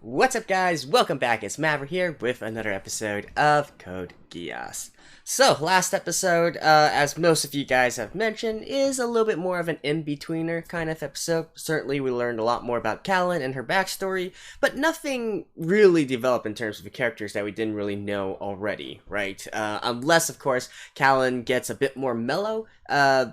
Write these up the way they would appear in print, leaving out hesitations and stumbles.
What's up, guys? Welcome back. It's Maverick here with another episode of Code Geass. So, last episode, as most of you guys have mentioned, is a little bit more of an in-betweener kind of episode. Certainly, we learned a lot more about Callan and her backstory, but nothing really developed in terms of the characters that we didn't really know already, right? Unless, of course, Callan gets a bit more mellow,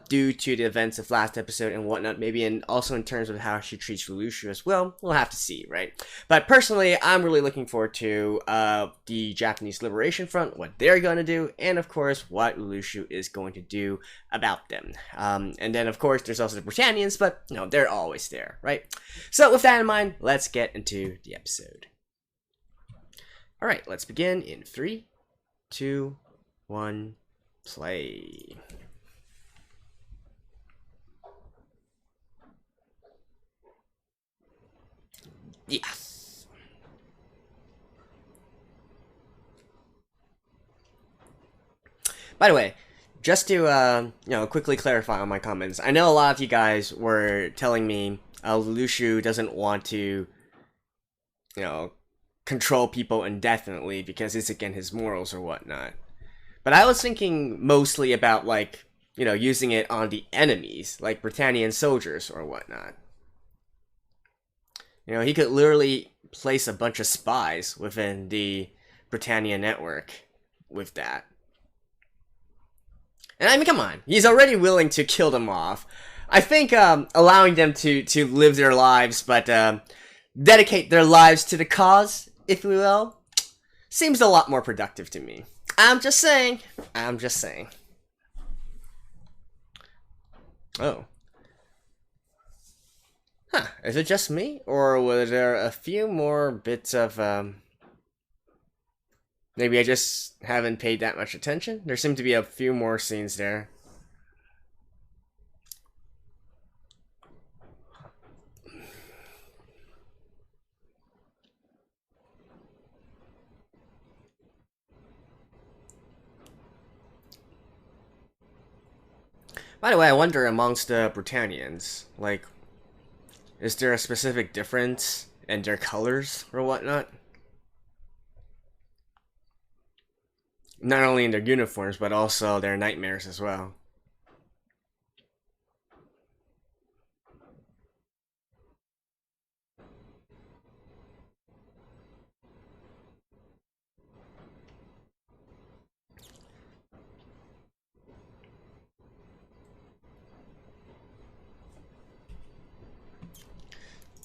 due to the events of last episode and whatnot, maybe, and also in terms of how she treats Lelouch as well. We'll have to see, right? But personally, I'm really looking forward to the Japanese Liberation Front, what they're going to do, and of course, what Lelouch is going to do about them. And then, of course, there's also the Britannians, but, you know, they're always there, right? So, with that in mind, let's get into the episode. Alright, let's begin in 3, 2, 1, play. Yes. By the way, just to quickly clarify on my comments, I know a lot of you guys were telling me Lelouch doesn't want to, control people indefinitely because it's against his morals or whatnot. But I was thinking mostly about, using it on the enemies, like Britannian soldiers or whatnot. He could literally place a bunch of spies within the Britannia network with that. And I mean, come on, he's already willing to kill them off. I think allowing them to live their lives, but dedicate their lives to the cause, if we will, seems a lot more productive to me. I'm just saying. Oh. Huh, is it just me? Or were there a few more bits of, maybe I just haven't paid that much attention? There seem to be a few more scenes there. By the way, I wonder amongst the Britannians, is there a specific difference in their colors or whatnot? Not only in their uniforms, but also their nightmares as well.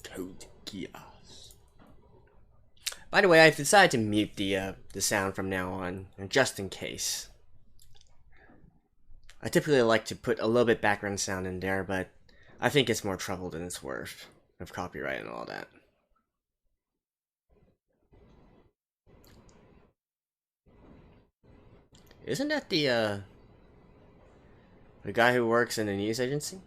Code Geass. By the way, I've decided to mute the sound from now on, just in case. I typically like to put a little bit background sound in there, but I think it's more trouble than it's worth of copyright and all that. Isn't that the guy who works in the news agency?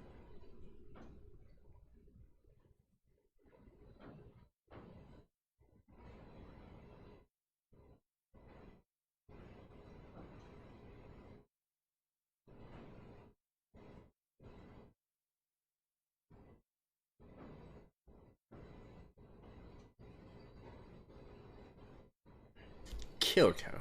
Kyoto.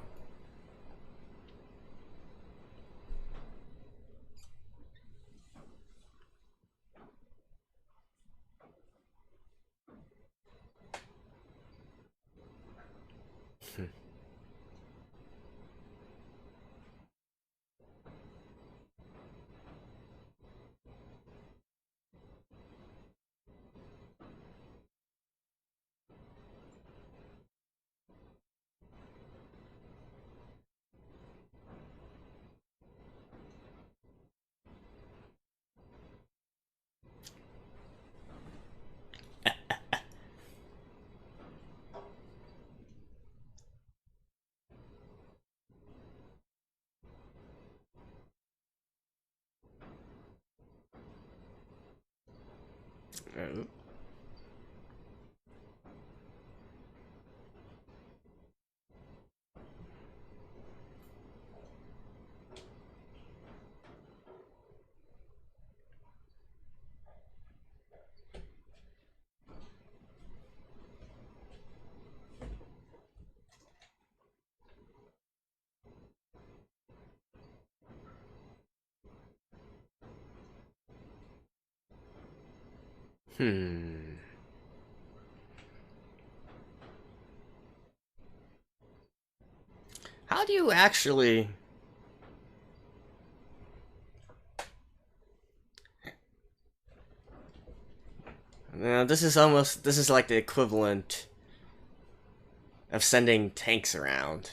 Hmm. How do you actually... this is like the equivalent of sending tanks around.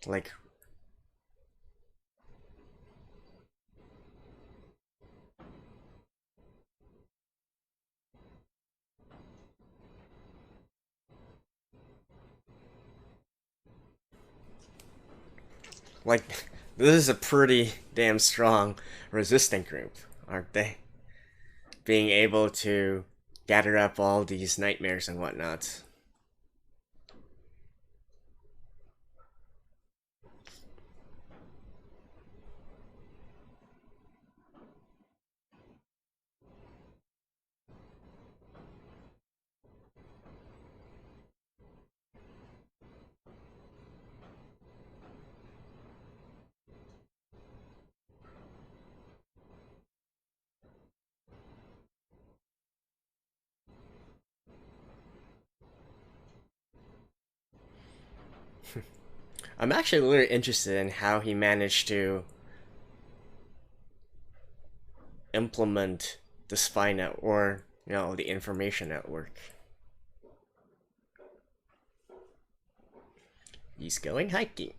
Like... Like, this is a pretty damn strong resistant group, aren't they? Being able to gather up all these nightmares and whatnot. I'm actually really interested in how he managed to implement the spy network, or, the information network. He's going hiking.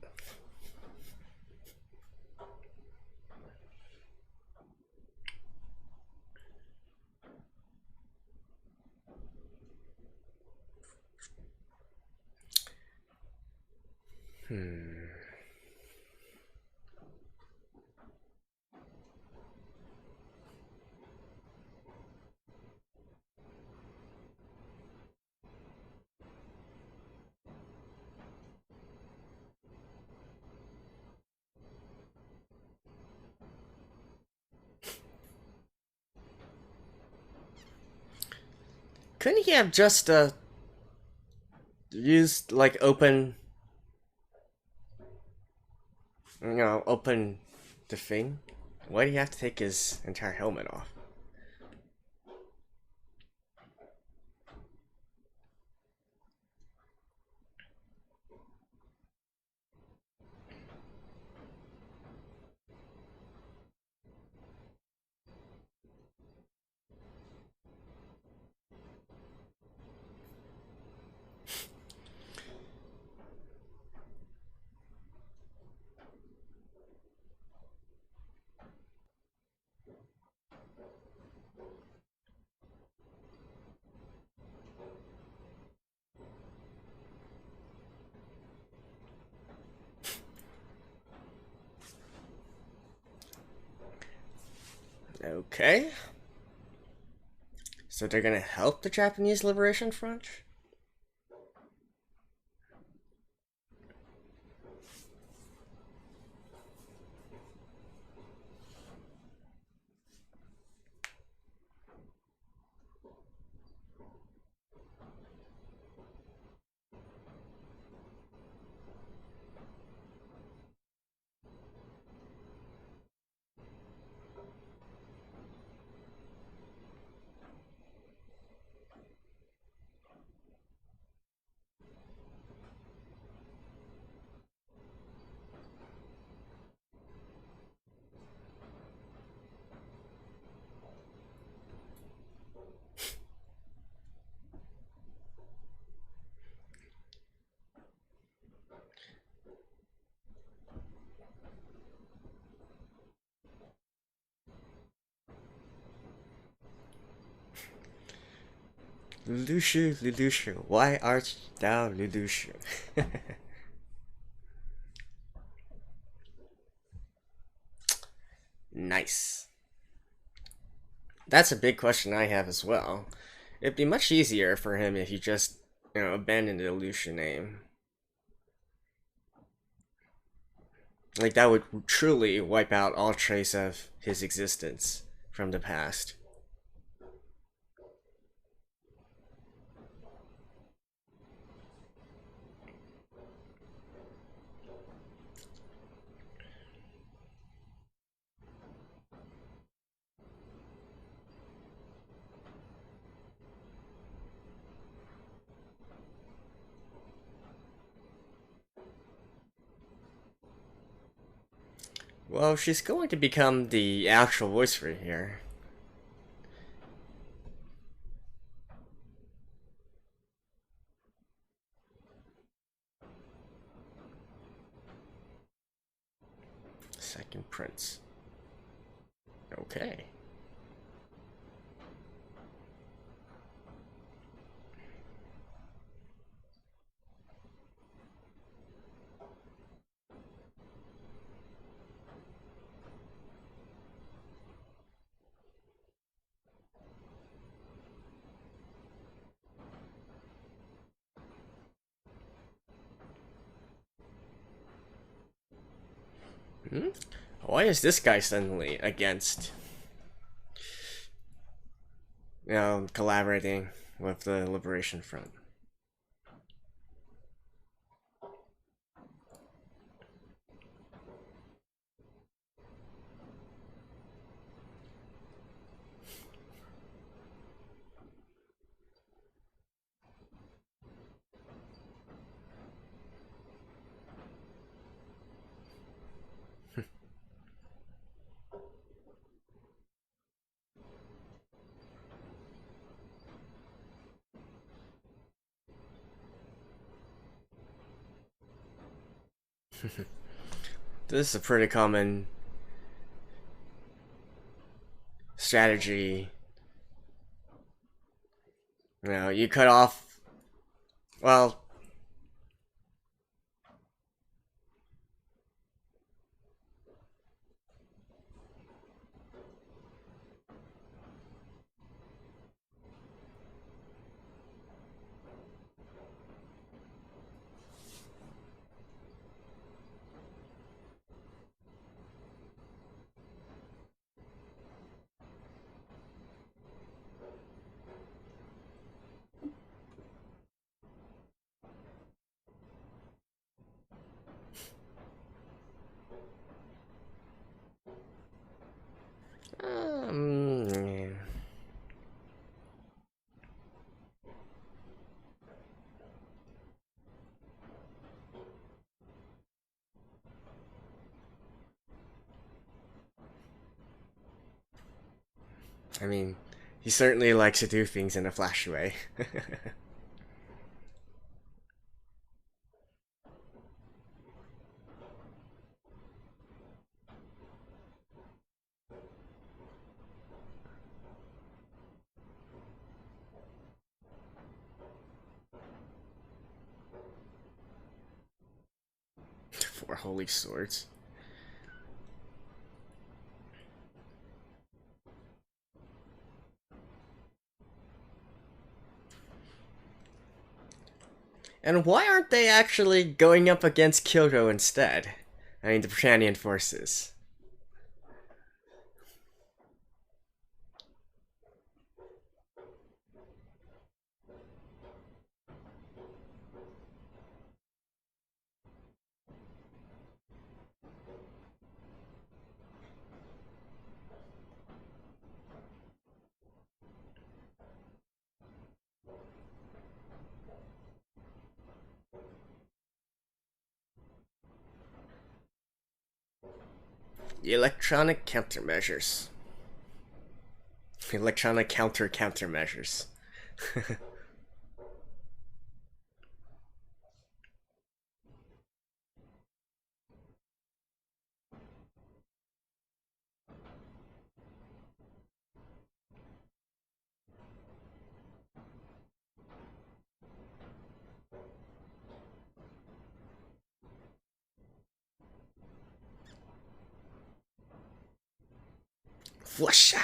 Couldn't he have just used like open open the thing? Why do you have to take his entire helmet off? Okay. So they're gonna help the Japanese Liberation Front? Lelouch, Lelouch, why art thou Lelouch? Nice. That's a big question I have as well. It'd be much easier for him if he just, abandoned the Lelouch name. Like, that would truly wipe out all trace of his existence from the past. Well, she's going to become the actual voice for here. Second prince. Okay. Hmm? Why is this guy suddenly against, collaborating with the Liberation Front? This is a pretty common strategy. You cut off. Well, yeah. I mean, he certainly likes to do things in a flashy way. Four holy swords. And why aren't they actually going up against Kyoto instead? I mean, the Britannian forces. Electronic countermeasures. Electronic countermeasures. Whoosha!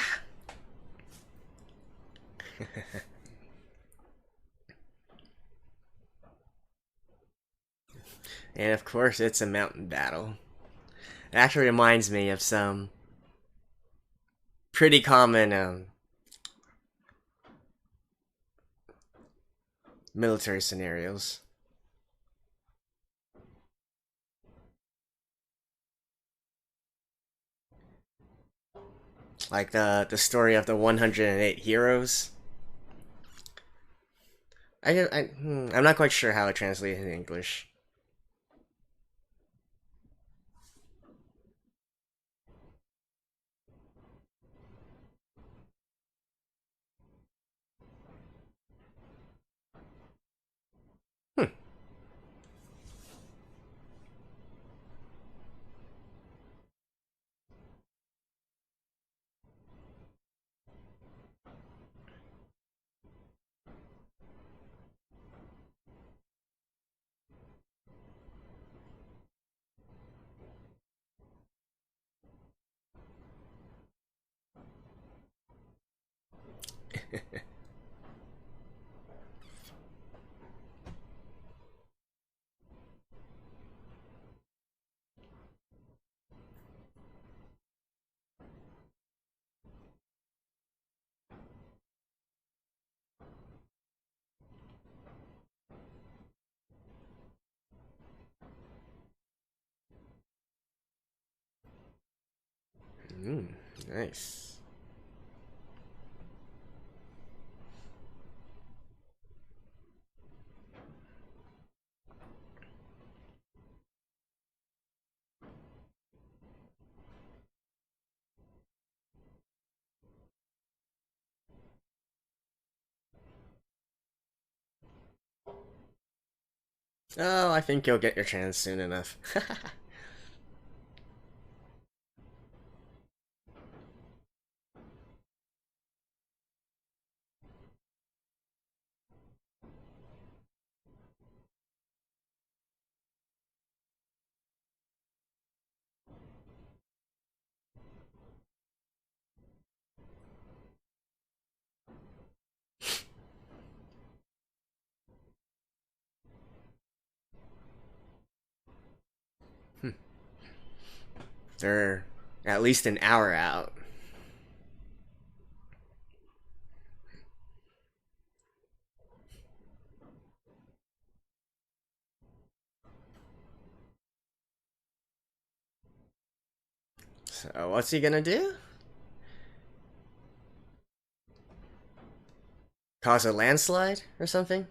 And of course, it's a mountain battle. It actually reminds me of some pretty common military scenarios. Like the story of the 108 heroes. I'm not quite sure how it translates in English. Nice. Oh, I think you'll get your chance soon enough. They're at least an hour out. So what's he gonna do? Cause a landslide or something?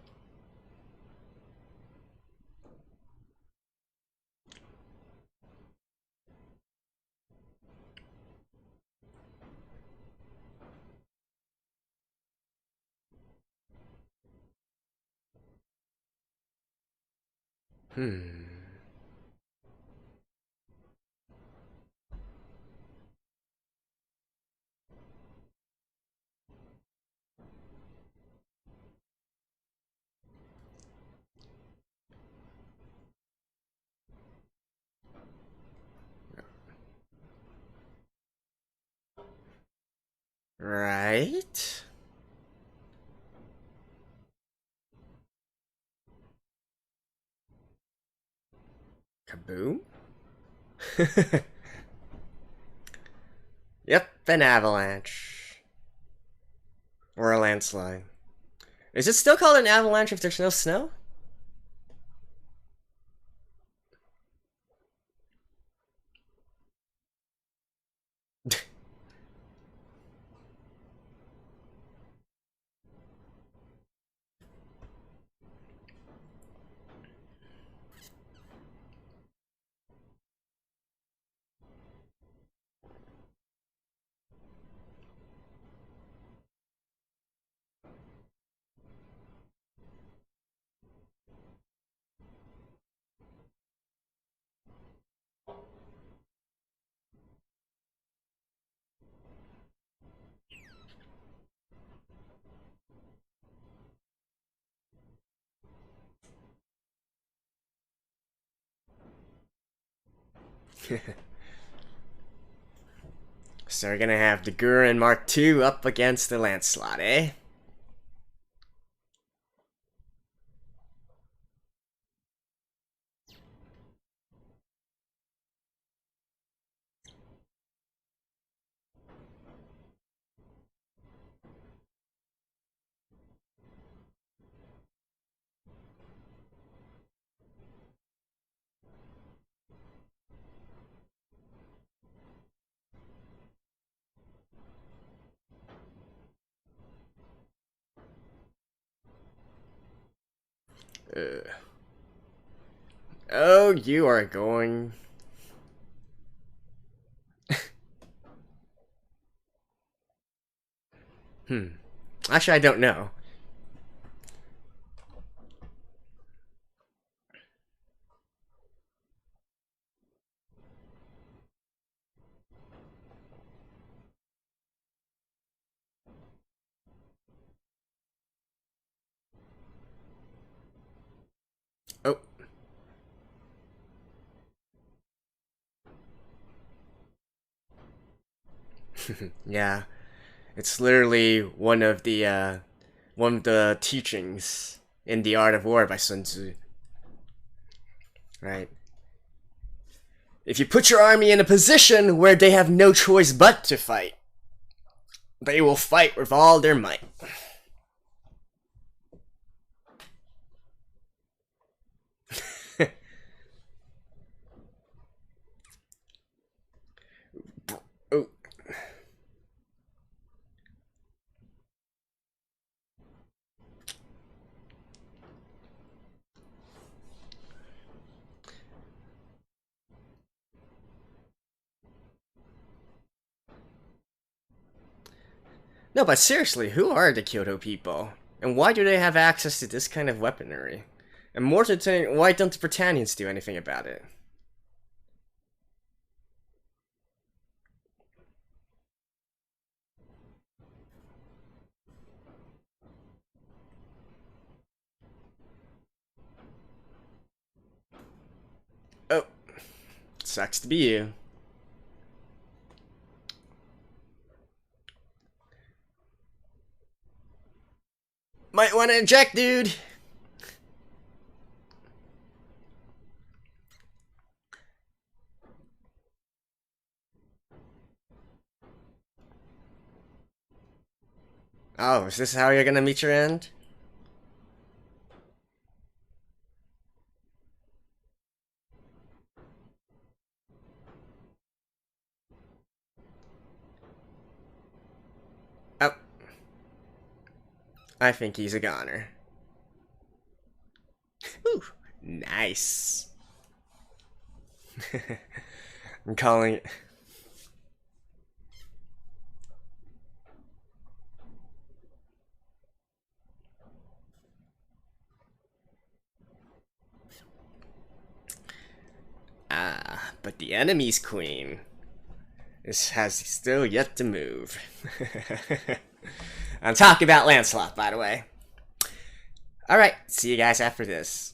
Right? Kaboom? Yep, an avalanche. Or a landslide. Is it still called an avalanche if there's no snow? So we're gonna have the Gurren Mark II up against the Lancelot, eh? Oh, you are going... Actually, I don't know. Oh. Yeah. It's literally one of the teachings in The Art of War by Sun Tzu. Right. If you put your army in a position where they have no choice but to fight, they will fight with all their might. Oh, No, but seriously, who are the Kyoto people? And why do they have access to this kind of weaponry? And more to the thing, why don't the Britannians do anything about it? Oh, sucks to be you. Might want to eject, dude. Oh, is this how you're gonna meet your end? Oh, I think he's a goner. Ooh, nice. I'm calling it. Ah, but the enemy's queen has still yet to move. I'm talking about Lancelot, by the way. Alright, see you guys after this.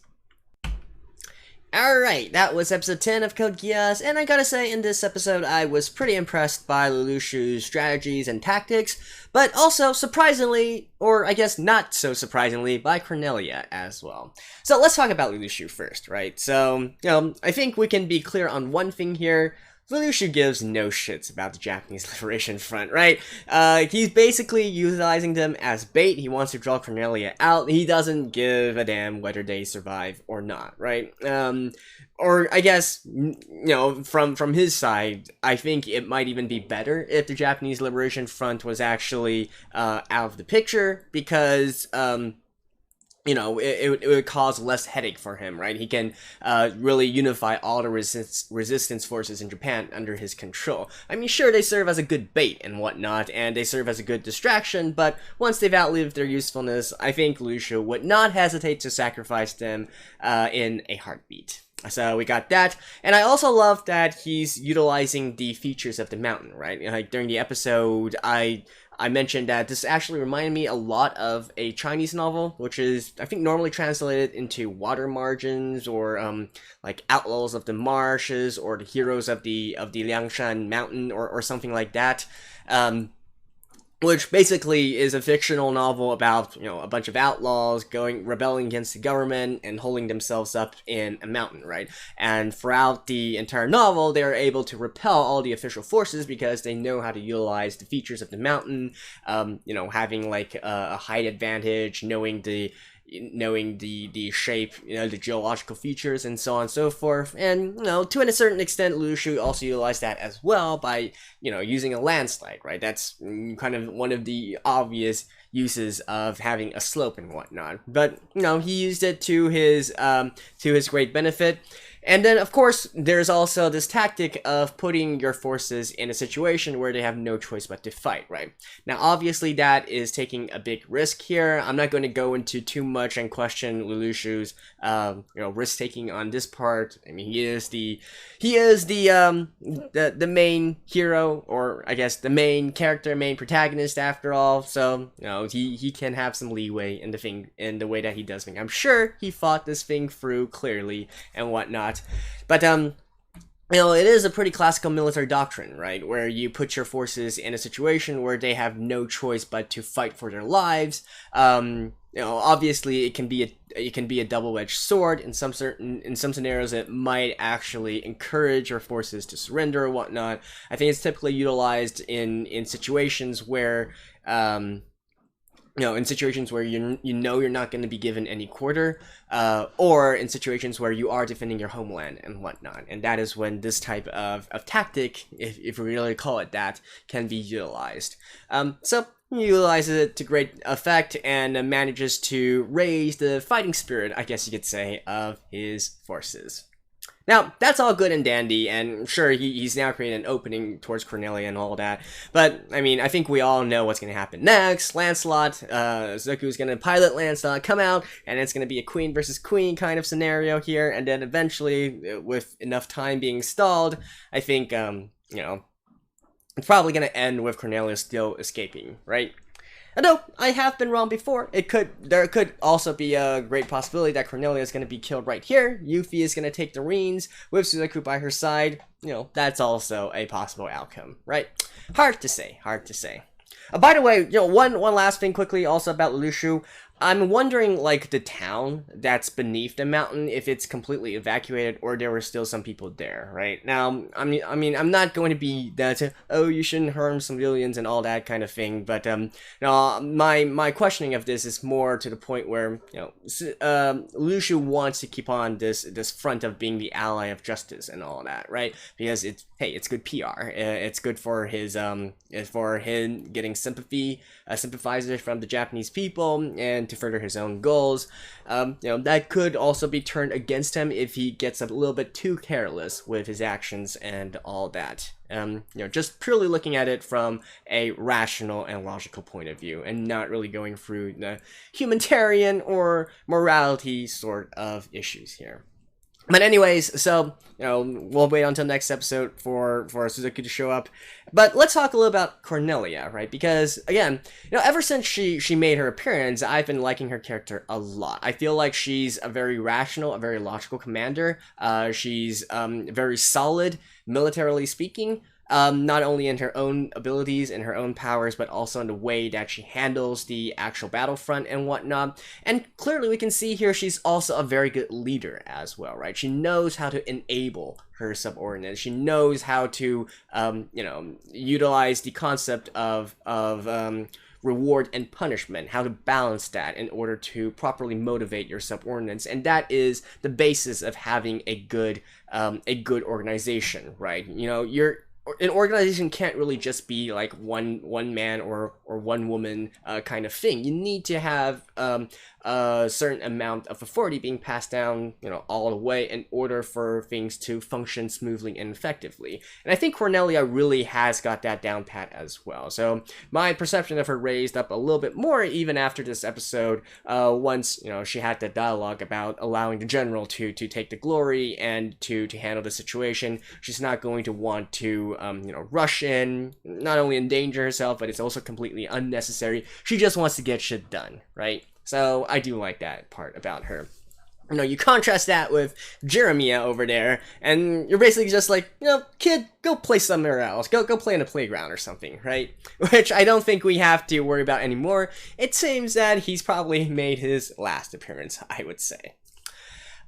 Alright, that was episode 10 of Code Geass, and I gotta say, in this episode, I was pretty impressed by Lelouch's strategies and tactics, but also, surprisingly, or I guess not so surprisingly, by Cornelia as well. So let's talk about Lelouch first, right? So, I think we can be clear on one thing here. Lelouch gives no shits about the Japanese Liberation Front, right? He's basically utilizing them as bait. He wants to draw Cornelia out. He doesn't give a damn whether they survive or not, right? Or I guess, from his side, I think it might even be better if the Japanese Liberation Front was actually out of the picture, because it would cause less headache for him, right? He can really unify all the resistance forces in Japan under his control. I mean, sure, they serve as a good bait and whatnot, and they serve as a good distraction, but once they've outlived their usefulness, I think Lelouch would not hesitate to sacrifice them in a heartbeat. So we got that, and I also love that he's utilizing the features of the mountain, right? Like during the episode, I mentioned that this actually reminded me a lot of a Chinese novel, which is, I think, normally translated into Water Margins, or like Outlaws of the Marshes, or the Heroes of the Liangshan Mountain, or something like that. Which basically is a fictional novel about, a bunch of outlaws rebelling against the government and holding themselves up in a mountain, right? And throughout the entire novel, they're able to repel all the official forces because they know how to utilize the features of the mountain, having like a height advantage, knowing the shape, the geological features, and so on and so forth. And, to a certain extent, Lelouch also utilized that as well by, using a landslide, right? That's kind of one of the obvious uses of having a slope and whatnot. But, he used it to his great benefit. And then, of course, there's also this tactic of putting your forces in a situation where they have no choice but to fight, right? Now, obviously, that is taking a big risk here. I'm not going to go into too much and question Lelouch's, risk-taking on this part. I mean, he is the main hero, or I guess the main character, main protagonist, after all. So, he can have some leeway in the way that he does things. I'm sure he fought this thing through clearly and whatnot. But it is a pretty classical military doctrine, right? Where you put your forces in a situation where they have no choice but to fight for their lives. Obviously it can be a double-edged sword. In some scenarios, it might actually encourage your forces to surrender or whatnot. I think it's typically utilized in situations where in situations where you're not going to be given any quarter, or in situations where you are defending your homeland and whatnot. And that is when this type of tactic, if we really call it that, can be utilized. So he utilizes it to great effect and manages to raise the fighting spirit, I guess you could say, of his forces. Now, that's all good and dandy, and sure, he's now created an opening towards Cornelia and all that, but, I mean, I think we all know what's going to happen next. Lancelot, Zuko's going to pilot Lancelot, come out, and it's going to be a queen versus queen kind of scenario here, and then eventually, with enough time being stalled, I think, you know, it's probably going to end with Cornelia still escaping, right? Although, I have been wrong before. There could also be a great possibility that Cornelia is going to be killed right here. Yuffie is going to take the reins with Suzaku by her side. You know, that's also a possible outcome, right? Hard to say, hard to say. By the way, you know, one last thing quickly also about Lelouch. I'm wondering, like, the town that's beneath the mountain, if it's completely evacuated or there were still some people there, right? Now, I mean, I'm not going to be that, oh, you shouldn't harm civilians and all that kind of thing, but, no, my questioning of this is more to the point where, you know, Lelouch wants to keep on this front of being the ally of justice and all that, right? Because it's, hey, it's good PR. It's good for his, for him getting sympathizers from the Japanese people, and to further his own goals. You know, that could also be turned against him if he gets a little bit too careless with his actions and all that. You know, just purely looking at it from a rational and logical point of view, and not really going through the humanitarian or morality sort of issues here. But anyways, so, you know, we'll wait until next episode for Suzuki to show up. But let's talk a little about Cornelia, right? Because, again, you know, ever since she made her appearance, I've been liking her character a lot. I feel like she's a very rational, a very logical commander. She's very solid, militarily speaking. Not only in her own abilities and her own powers, but also in the way that she handles the actual battlefront and whatnot. And clearly we can see here she's also a very good leader as well, right? She knows how to enable her subordinates. She knows how to, you know, utilize the concept of reward and punishment, how to balance that in order to properly motivate your subordinates, and that is the basis of having a good organization, right? You know, an organization can't really just be like one man or one woman kind of thing. You need to have a certain amount of authority being passed down, you know, all the way in order for things to function smoothly and effectively. And I think Cornelia really has got that down pat as well. So my perception of her raised up a little bit more even after this episode, once, you know, she had the dialogue about allowing the general to take the glory and to handle the situation. She's not going to want to, you know, rush in, not only endanger herself, but it's also completely unnecessary. She just wants to get shit done, right? So I do like that part about her. You know, you contrast that with Jeremiah over there, and you're basically just like, you know, kid, go play somewhere else. Go play in a playground or something, right? Which I don't think we have to worry about anymore. It seems that he's probably made his last appearance, I would say.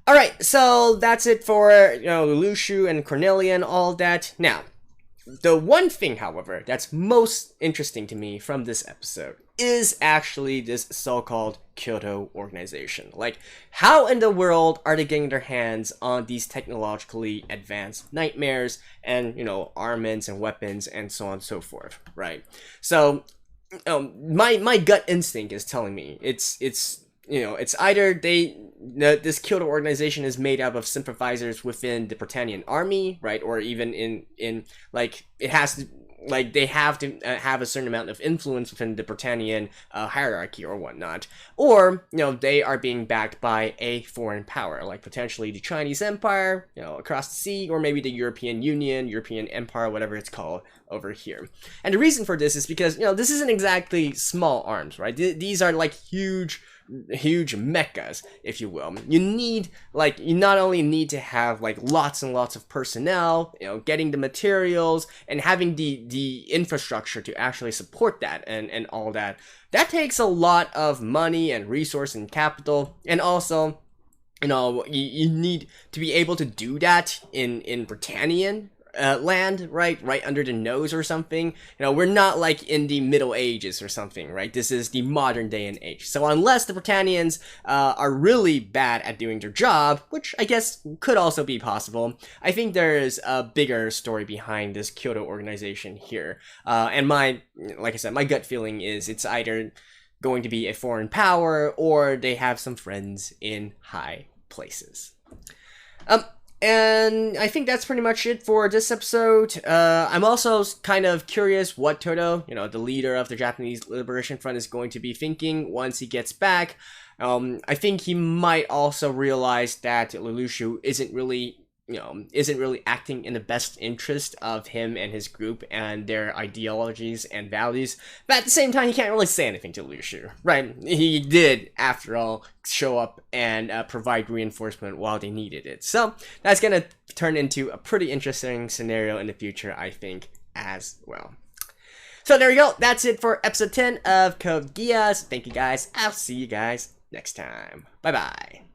Alright, so that's it for, you know, Lelouch and Cornelia and all that. Now, the one thing, however, that's most interesting to me from this episode is actually this so-called Kyoto organization. Like, how in the world are they getting their hands on these technologically advanced nightmares and, you know, armaments and weapons and so on and so forth, right? So, my gut instinct is telling me it's you know, it's either this Kyoto organization is made up of sympathizers within the Britannian army, right? Or even in like, it has to, like, they have to have a certain amount of influence within the Britannian hierarchy or whatnot. Or, you know, they are being backed by a foreign power, like potentially the Chinese Empire, you know, across the sea, or maybe the European Union, European Empire, whatever it's called over here. And the reason for this is because, you know, this isn't exactly small arms, right? These are like huge mechas, if you will. You not only need to have like lots and lots of personnel, you know, getting the materials and having the infrastructure to actually support that and all that. That takes a lot of money and resource and capital, and also, you know, you need to be able to do that in Britannian land, right under the nose or something. You know, we're not like in the Middle Ages or something, right? This is the modern day and age. So unless the Britannians are really bad at doing their job, which I guess could also be possible, I think there is a bigger story behind this Kyoto organization here. And like I said, my gut feeling is it's either going to be a foreign power or they have some friends in high places. And I think that's pretty much it for this episode. I'm also kind of curious what Todo, the leader of the Japanese Liberation Front, is going to be thinking once he gets back. I think he might also realize that Lelouch isn't really acting in the best interest of him and his group and their ideologies and values. But at the same time, he can't really say anything to Lelouch, right? He did, after all, show up and provide reinforcement while they needed it. So that's gonna turn into a pretty interesting scenario in the future, I think, as well. So there you go. That's it for episode 10 of Code Geass. Thank you guys. I'll see you guys next time. Bye-bye.